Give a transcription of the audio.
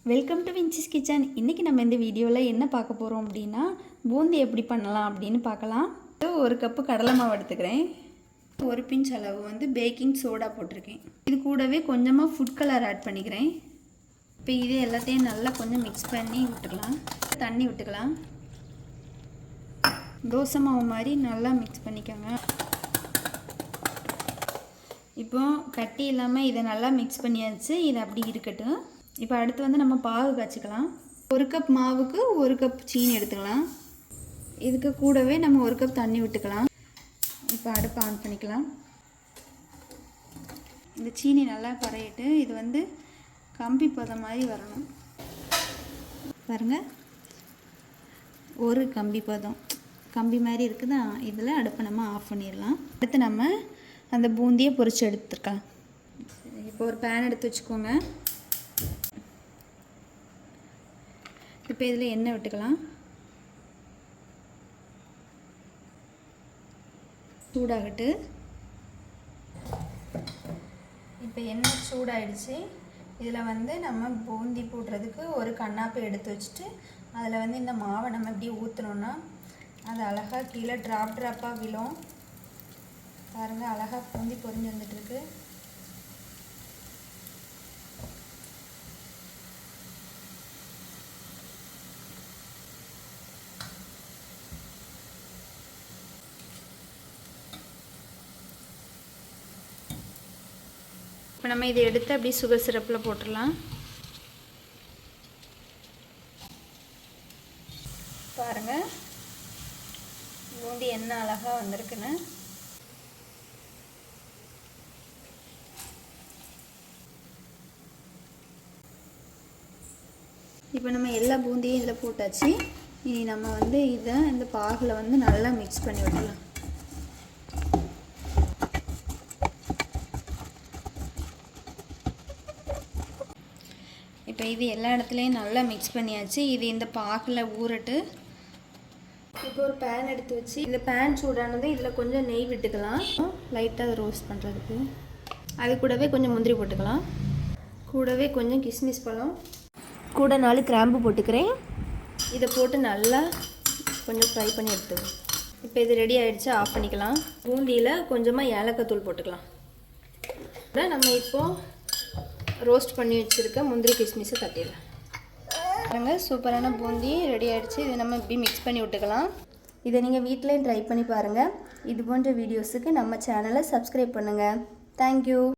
Welcome to வின்சிஸ் kitchen. இன்றைக்கி நம்ம இந்த வீடியோவில் என்ன பார்க்க போகிறோம் அப்படின்னா, பூந்தி எப்படி பண்ணலாம் அப்படின்னு பார்க்கலாம். ஒரு கப்பு கடலை மாவு எடுத்துக்கிறேன். ஒரு பிஞ்ச் அளவு பேக்கிங் சோடா போட்டிருக்கேன். இது கூடவே கொஞ்சமாக ஃபுட் கலர் ஆட் பண்ணிக்கிறேன். இப்போ இது எல்லாத்தையும் நல்லா கொஞ்சம் மிக்ஸ் பண்ணி விட்டுக்கலாம். தண்ணி விட்டுக்கலாம். தோசை மாவு மாதிரி நல்லா மிக்ஸ் பண்ணிக்கோங்க. இப்போ கட்டி இல்லாமல் இதை நல்லா மிக்ஸ் பண்ணியாச்சு. இது அப்படி இருக்கட்டும். இப்போ அடுத்து நம்ம பாகு காய்ச்சிக்கலாம். ஒரு கப் மாவுக்கு ஒரு கப் சீனி எடுத்துக்கலாம். இதுக்கு கூடவே நம்ம ஒரு கப் தண்ணி விட்டுக்கலாம். இப்போ அடுப்பை ஆன் பண்ணிக்கலாம். இந்த சீனி நல்லா கரையிட்டு இது கம்பி பதம் மாதிரி வரணும். பாருங்கள், ஒரு கம்பி பதம் கம்பி மாதிரி இருக்குதா. இதில் அடுப்பை நம்ம ஆஃப் பண்ணிடலாம். அடுத்து நம்ம அந்த பூந்தியை பொரித்து எடுத்துருக்கலாம். இப்போ ஒரு பேன் எடுத்து வச்சுக்கோங்க. இப்போ இதில் எண்ணெய் விட்டுக்கலாம். சூடாகட்டு. இப்போ எண்ணெய் சூடாகிடுச்சு. இதில் நம்ம பூந்தி போடுறதுக்கு ஒரு கண்ணாப்பை எடுத்து வச்சுட்டு அதில் இந்த மாவை நம்ம இப்படி ஊற்றினோன்னா அது அழகாக கீழே ட்ராப்பாக விழும். பாருங்கள், அழகாக பூந்தி பொரிஞ்சு வந்துட்டுருக்கு. இப்போ நம்ம இதை எடுத்து அப்படியே சுகர் சிரப்பில் போட்டுடலாம். பாருங்கள், பூந்தி என்ன அழகாக வந்திருக்குன்னு. இப்போ நம்ம எல்லா பூந்தியும் இதில் போட்டாச்சு. இனி நம்ம இதை இந்த பாகில் நல்லா மிக்ஸ் பண்ணி விடலாம். இப்போ இது எல்லா இடத்துலையும் நல்லா மிக்ஸ் பண்ணியாச்சு. இது இந்த பாகில் ஊறட்டு. இப்போ ஒரு பேன் எடுத்து வச்சு இந்த பேன் சூடானது இதில் கொஞ்சம் நெய் விட்டுக்கலாம். லைட்டாக அதை ரோஸ்ட் பண்ணுறதுக்கு. அது கூடவே கொஞ்சம் முந்திரி போட்டுக்கலாம். கூடவே கொஞ்சம் கிஸ்மிஸ் பழம், கூட 4 கிராம்பு போட்டுக்கிறேன். இதை போட்டு நல்லா கொஞ்சம் ஃப்ரை பண்ணி எடுத்துக்கலாம். இப்போ இது ரெடி ஆகிடுச்சு. ஆஃப் பண்ணிக்கலாம். பூந்தியில் கொஞ்சமாக ஏலக்காய் தூள் போட்டுக்கலாம். நம்ம இப்போது ரோஸ்ட் பண்ணி வச்சுருக்க முந்திரி கிஸ்மிஸை தட்டிடலாம். பாருங்கள், சூப்பரான பூந்தி ரெடி ஆகிடுச்சு. இதை நம்ம இப்படி மிக்ஸ் பண்ணி விட்டுக்கலாம். இதை நீங்கள் வீட்டிலையும் ட்ரை பண்ணி பாருங்கள். இது போன்ற வீடியோஸுக்கு நம்ம சேனலை சப்ஸ்கிரைப் பண்ணுங்கள். தேங்க்யூ.